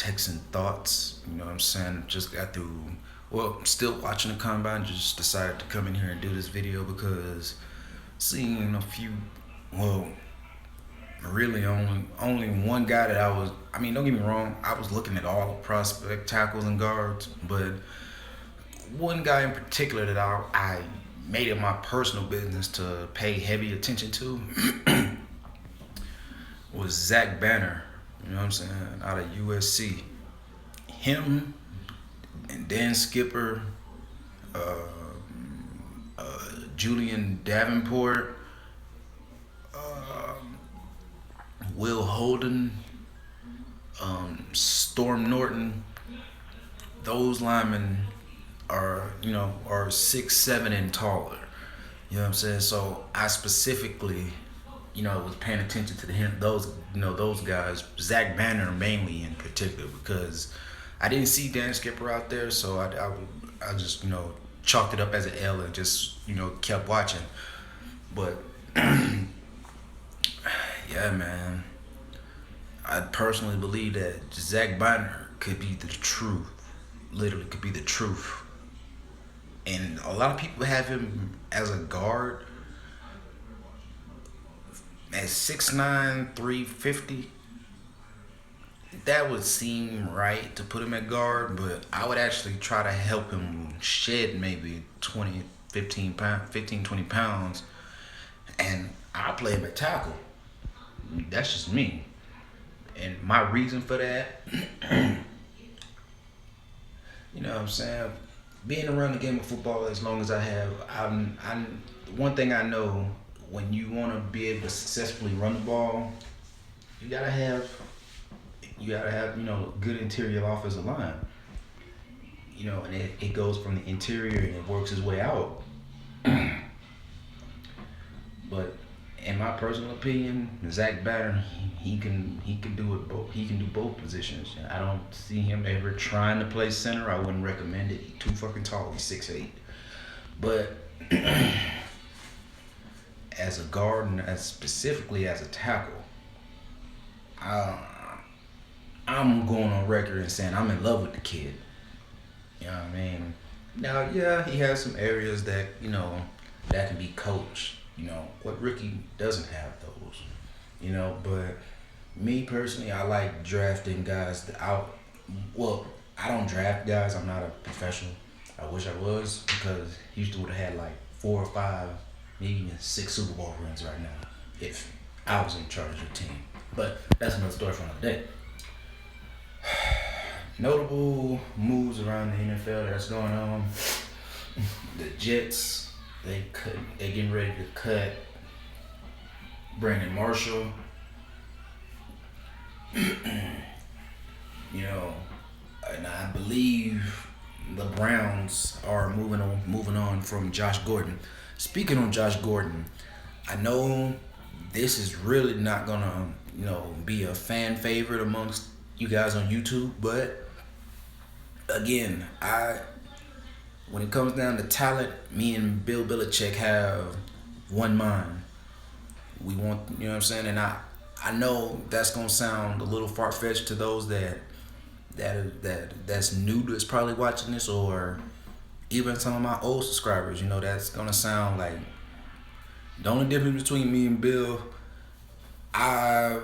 Texan thoughts. You know what I'm saying? Just got through, well, still watching the combine. Just decided to come in here and do this video because seeing a few, well, really only one guy that I mean, don't get me wrong, I was looking at all prospect tackles and guards, but one guy in particular that I made it my personal business to pay heavy attention to was Zach Banner. You know what I'm saying? Out of USC. Him and Dan Skipper, Julian Davenport, Will Holden, Storm Norton. Those linemen are 6'7" and taller. You know what I'm saying? So I specifically, was paying attention to those guys, Zach Banner mainly in particular, because I didn't see Dan Skipper out there, so I just chalked it up as an L and just kept watching. But yeah, man, I personally believe that Zach Banner could be the truth, literally could be the truth. And a lot of people have him as a guard at 6'9", 350. That would seem right to put him at guard, but I would actually try to help him shed maybe 20 pounds, and I'll play him at tackle. That's just me. And my reason for that, you know what I'm saying? Being around the game of football as long as I have, I'm one thing I know, when you want to be able to successfully run the ball, you gotta have good interior offensive line. And it goes from the interior and it works its way out. But in my personal opinion, Zach Banner, he can do it both. He can do both positions. I don't see him ever trying to play center. I wouldn't recommend it. He's too fucking tall. He's 6'8". But as a guard and specifically as a tackle, I'm going on record and saying I'm in love with the kid. You know what I mean? Now, yeah, he has some areas that that can be coached. What rookie doesn't have those. But me personally, I like drafting guys I don't draft guys. I'm not a professional. I wish I was, because Houston would have had like 4 or 5, maybe even 6 Super Bowl rings right now if I was in charge of the team. But that's another story for another day. Notable moves around the NFL that's going on. The Jets, they getting ready to cut Brandon Marshall. And I believe the Browns are moving on from Josh Gordon. Speaking on Josh Gordon, I know this is really not gonna be a fan favorite amongst you guys on YouTube, but again, when it comes down to talent, me and Bill Belichick have one mind. We want, you know what I'm saying? And I know that's gonna sound a little far-fetched to those that's new that's probably watching this, or even some of my old subscribers. That's gonna sound like the only difference between me and Bill. I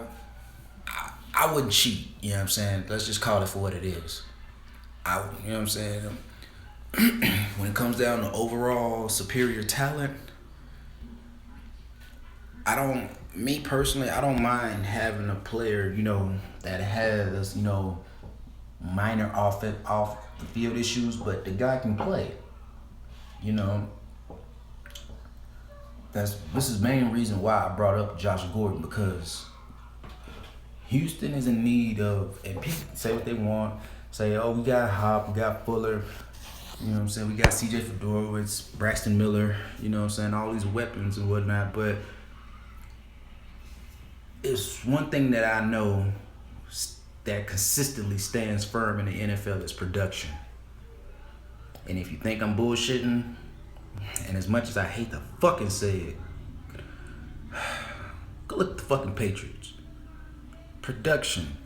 wouldn't cheat. You know what I'm saying? Let's just call it for what it is. You know what I'm saying? When it comes down to overall superior talent, me personally, I don't mind having a player, that has, minor off the field issues, but the guy can play. This is the main reason why I brought up Josh Gordon, because Houston is in need of, and people say what they want, say, oh, we got Hop, we got Fuller, you know what I'm saying, we got CJ Fedorowicz, Braxton Miller, you know what I'm saying, all these weapons and whatnot, but it's one thing that I know that consistently stands firm in the NFL is production. And if you think I'm bullshitting, and as much as I hate to fucking say it, go look at the fucking Patriots. Production.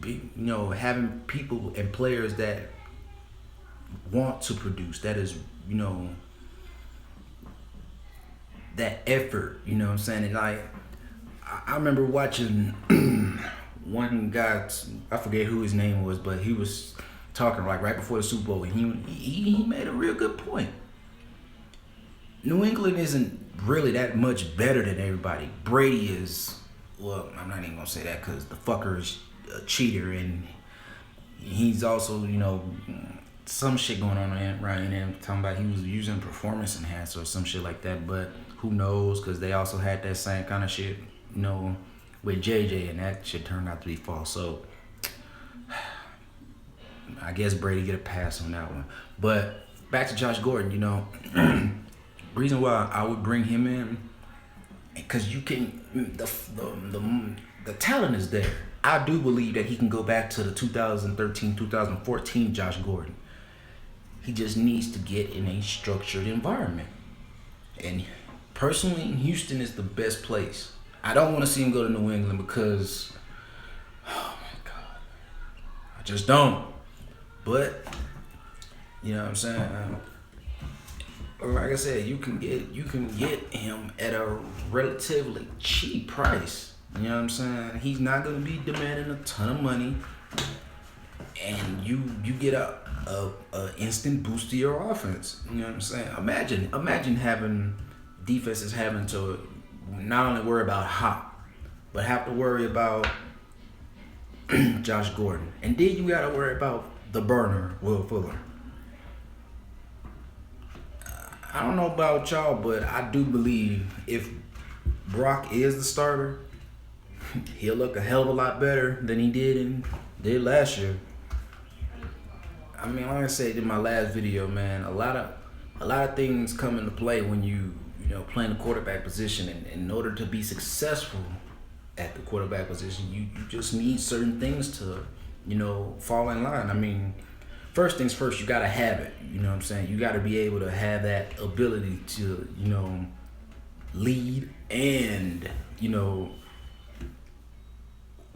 having people and players that want to produce. That is, that effort. You know what I'm saying? And I remember watching one guy. I forget who his name was, but he was talking like right before the Super Bowl, and he made a real good point. New England isn't really that much better than everybody. Brady is, well, I'm not even gonna say that because the fucker is a cheater, and he's also, some shit going on around him talking about he was using performance enhancer or some shit like that. But who knows? Because they also had that same kind of shit, with JJ, and that shit turned out to be false. So I guess Brady get a pass on that one. But back to Josh Gordon, reason why I would bring him in, because you can, the talent is there. I do believe that he can go back to the 2013, 2014 Josh Gordon. He just needs to get in a structured environment. And personally, Houston is the best place. I don't want to see him go to New England because, oh my God, I just don't. But, you know what I'm saying? Like I said, you can get him at a relatively cheap price. You know what I'm saying? He's not gonna be demanding a ton of money, and you get a instant boost to your offense. You know what I'm saying? Imagine having defenses having to not only worry about Hop, but have to worry about Josh Gordon, and then you gotta worry about the burner, Will Fuller. I don't know about y'all, but I do believe if Brock is the starter, he'll look a hell of a lot better than he did last year. I mean, like I said in my last video, man, a lot of things come into play when you playing the quarterback position, and in order to be successful at the quarterback position, you just need certain things to fall in line. I mean, first things first, you gotta have it. You know what I'm saying? You gotta be able to have that ability to, lead and,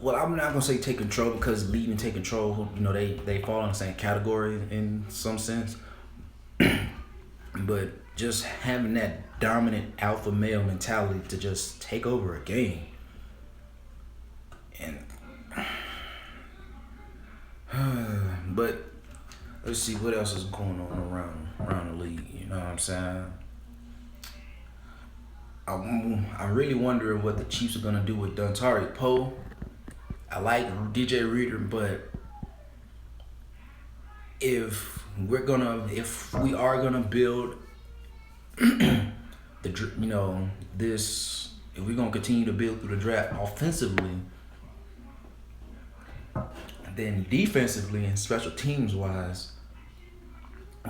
well, I'm not gonna say take control, because lead and take control, they fall in the same category in some sense. But just having that dominant alpha male mentality to just take over a game. And but let's see what else is going on around the league. You know what I'm saying? I'm really wondering what the Chiefs are gonna do with Dontari Poe. I like DJ Reader, but if we are gonna build if we're gonna continue to build through the draft offensively, then defensively and special teams wise,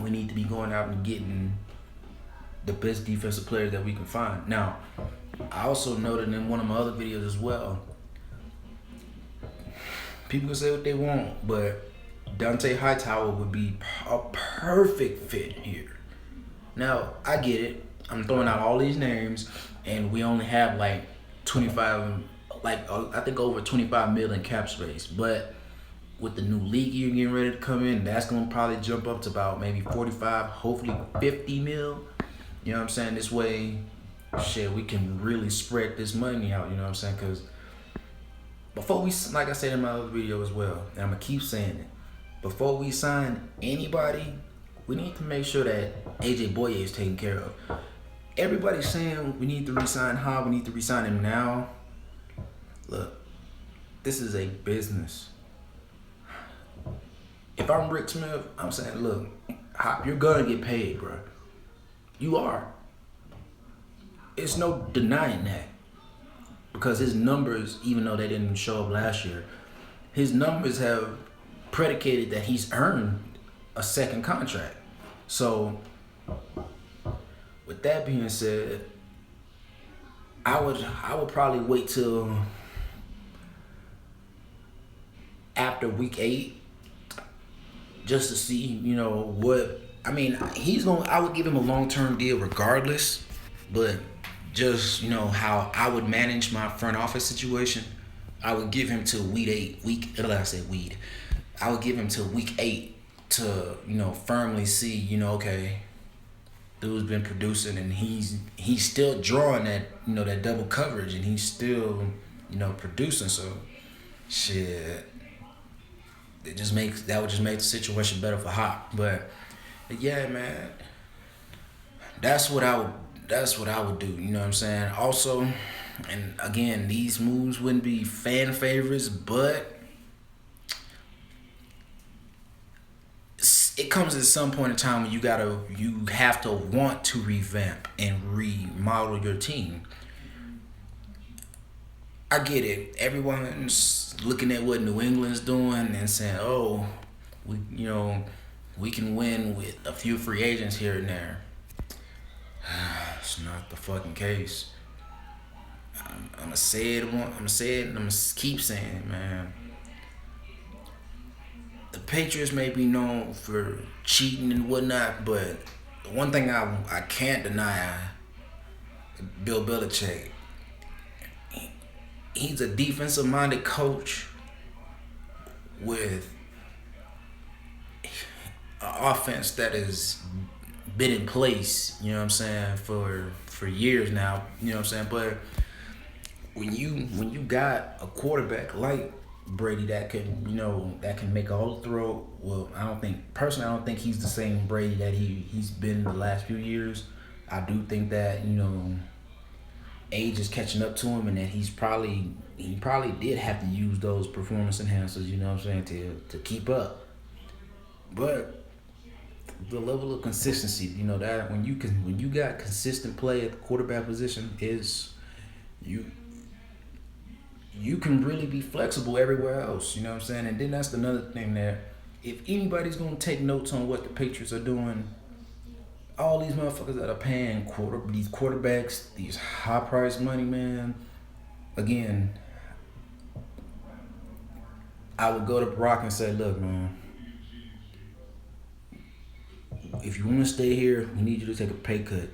we need to be going out and getting the best defensive players that we can find. Now, I also noted in one of my other videos as well, people can say what they want, but Donte Hightower would be a perfect fit here. Now, I get it. I'm throwing out all these names, and we only have I think over 25 million cap space. But with the new league year getting ready to come in, that's going to probably jump up to about maybe 45, hopefully 50 mil. You know what I'm saying? This way, we can really spread this money out, you know what I'm saying? Because before we, like I said in my other video as well, and I'm going to keep saying it, before we sign anybody, we need to make sure that AJ Boye is taken care of. Everybody's saying we need to re-sign Hobb, we need to re-sign him now. Look, this is a business. If I'm Rick Smith, I'm saying, look, Hobb, you're gonna get paid, bro. You are. It's no denying that. Because his numbers, even though they didn't show up last year, his numbers have predicated that he's earned a second contract. So, with that being said, I would probably wait till after week 8 just to see, what. I mean, I would give him a long-term deal regardless, but just, how I would manage my front office situation, I would give him till I said weed. I would give him till week 8 to firmly see okay, dude's been producing and he's still drawing that that double coverage and he's still producing. So shit, that would just make the situation better for Hop. But yeah, man, that's what I would do. You know what I'm saying? Also, and again, these moves wouldn't be fan favorites, but it comes at some point in time when you have to want to revamp and remodel your team. I get it. Everyone's looking at what New England's doing and saying, "Oh, we can win with a few free agents here and there." It's not the fucking case. I'm gonna say it. I'm gonna say it, and I'm gonna keep saying it, man. The Patriots may be known for cheating and whatnot, but the one thing I can't deny, Bill Belichick, he's a defensive minded coach with an offense that has been in place, you know what I'm saying, for years now, you know what I'm saying? But when you got a quarterback like Brady that can make all the throw, well, I don't think he's the same Brady that he's been in the last few years. I do think that, age is catching up to him and that he probably did have to use those performance enhancers, you know what I'm saying, to keep up. But the level of consistency, that when you got consistent play at the quarterback position is you can really be flexible everywhere else, you know what I'm saying? And then that's another thing that if anybody's gonna take notes on what the Patriots are doing, all these motherfuckers that are paying these quarterbacks, these high price money, man. Again, I would go to Brock and say, look, man, if you want to stay here, we need you to take a pay cut.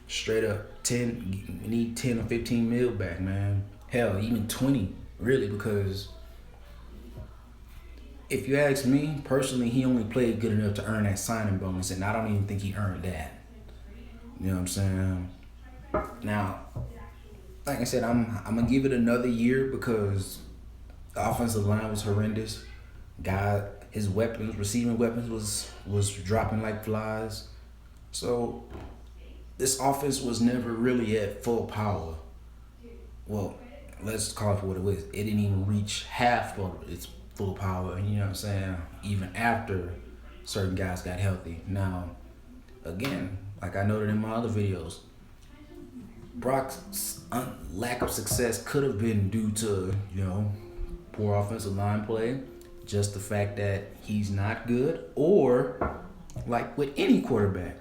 Straight up, we need 10 or 15 mil back, man. Hell, even 20, really, because if you ask me personally, he only played good enough to earn that signing bonus, and I don't even think he earned that. You know what I'm saying? Now, like I said, I'm gonna give it another year because the offensive line was horrendous. His receiving weapons was dropping like flies. So this offense was never really at full power. Well, let's call it for what it was. It didn't even reach half of its full power, you know what I'm saying? Even after certain guys got healthy. Now, again, like I noted in my other videos, Brock's lack of success could have been due to, poor offensive line play, just the fact that he's not good, or like with any quarterback,